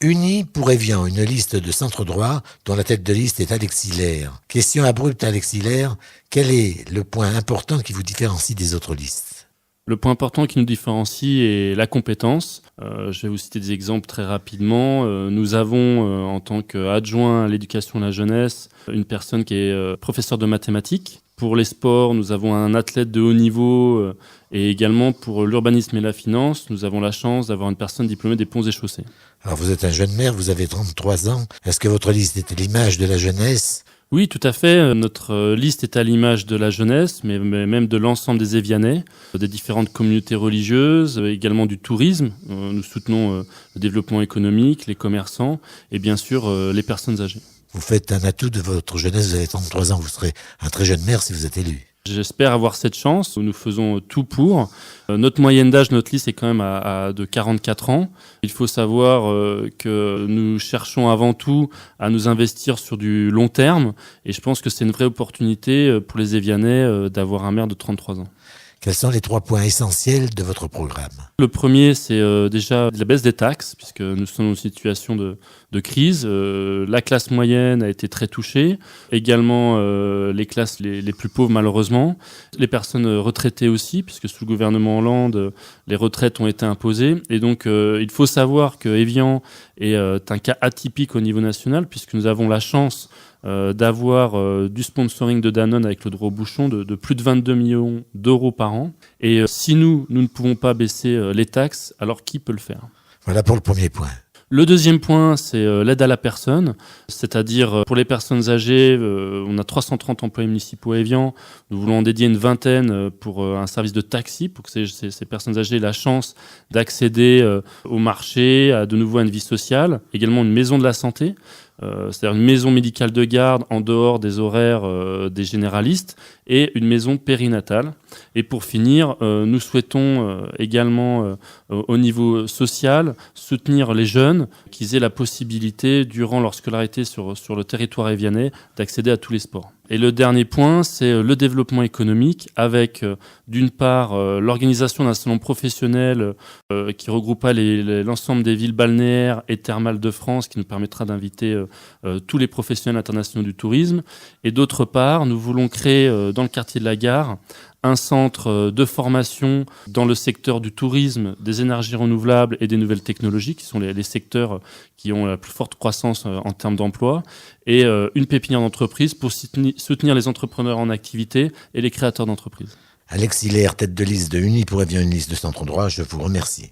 Unis pour Évian, une liste de centre droit dont la tête de liste est Alexis Lair. Question abrupte, Alexis Lair. Quel est le point important qui vous différencie des autres listes ? Le point important qui nous différencie est la compétence. Je vais vous citer des exemples très rapidement. Nous avons, en tant qu'adjoint à l'éducation et à la jeunesse, une personne qui est professeure de mathématiques. Pour les sports, nous avons un athlète de haut niveau et également pour l'urbanisme et la finance, nous avons la chance d'avoir une personne diplômée des ponts et chaussées. Alors vous êtes un jeune maire, vous avez 33 ans. Est-ce que votre liste était l'image de la jeunesse ? Oui, tout à fait. Notre liste est à l'image de la jeunesse, mais même de l'ensemble des Évianais, des différentes communautés religieuses, également du tourisme. Nous soutenons le développement économique, les commerçants et bien sûr les personnes âgées. Vous faites un atout de votre jeunesse, vous avez 33 ans, vous serez un très jeune maire si vous êtes élu. J'espère avoir cette chance. Nous faisons tout pour. Notre moyenne d'âge, notre liste est quand même de 44 ans. Il faut savoir que nous cherchons avant tout à nous investir sur du long terme. Et je pense que c'est une vraie opportunité pour les Évianais d'avoir un maire de 33 ans. Quels sont les 3 points essentiels de votre programme ? Le premier, c'est déjà la baisse des taxes, puisque nous sommes dans une situation de crise. La classe moyenne a été très touchée, également les classes les plus pauvres malheureusement, les personnes retraitées aussi, puisque sous le gouvernement Hollande, les retraites ont été imposées. Et donc, il faut savoir que Évian est un cas atypique au niveau national, puisque nous avons la chance d'avoir du sponsoring de Danone avec le droit au bouchon de plus de 22 millions d'euros par an. Et si nous ne pouvons pas baisser les taxes, alors qui peut le faire ? Voilà pour le premier point. Le deuxième point, c'est l'aide à la personne, c'est-à-dire pour les personnes âgées, on a 330 employés municipaux à Évian, nous voulons en dédier une vingtaine pour un service de taxi, pour que ces personnes âgées aient la chance d'accéder au marché, de nouveau à une vie sociale, également une maison de la santé, c'est-à-dire une maison médicale de garde en dehors des horaires des généralistes et une maison périnatale. Et pour finir, nous souhaitons également au niveau social soutenir les jeunes qu'ils aient la possibilité durant leur scolarité sur le territoire évianais d'accéder à tous les sports. Et le dernier point, c'est le développement économique avec d'une part l'organisation d'un salon professionnel qui regroupera l'ensemble des villes balnéaires et thermales de France qui nous permettra d'inviter tous les professionnels internationaux du tourisme. Et d'autre part, nous voulons créer dans le quartier de la Gare un centre de formation dans le secteur du tourisme, des énergies renouvelables et des nouvelles technologies, qui sont les secteurs qui ont la plus forte croissance en termes d'emploi, et une pépinière d'entreprise pour soutenir les entrepreneurs en activité et les créateurs d'entreprises. Alexis Lair, tête de liste de Unis pour Évian, une liste de centre droit, je vous remercie.